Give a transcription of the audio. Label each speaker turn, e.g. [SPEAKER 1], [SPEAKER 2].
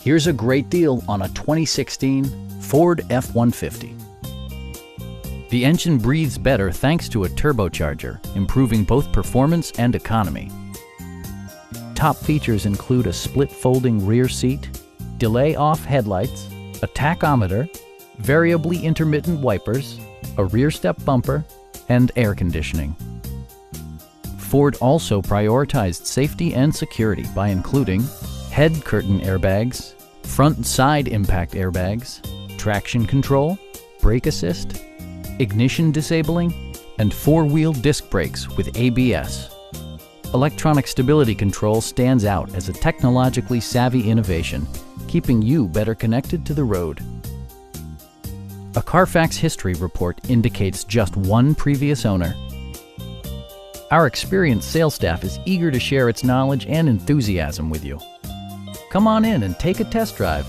[SPEAKER 1] Here's a great deal on a 2016 Ford F-150. The engine breathes better thanks to a turbocharger, improving both performance and economy. Top features include a split folding rear seat, delay-off headlights, a tachometer, variably intermittent wipers, a rear step bumper, and air conditioning. Ford also prioritized safety and security by including head curtain airbags, front and side impact airbags, traction control, brake assist, ignition disabling, and four-wheel disc brakes with ABS. Electronic stability control stands out as a technologically savvy innovation, keeping you better connected to the road. A Carfax history report indicates just one previous owner. Our experienced sales staff is eager to share its knowledge and enthusiasm with you. Come on in and take a test drive.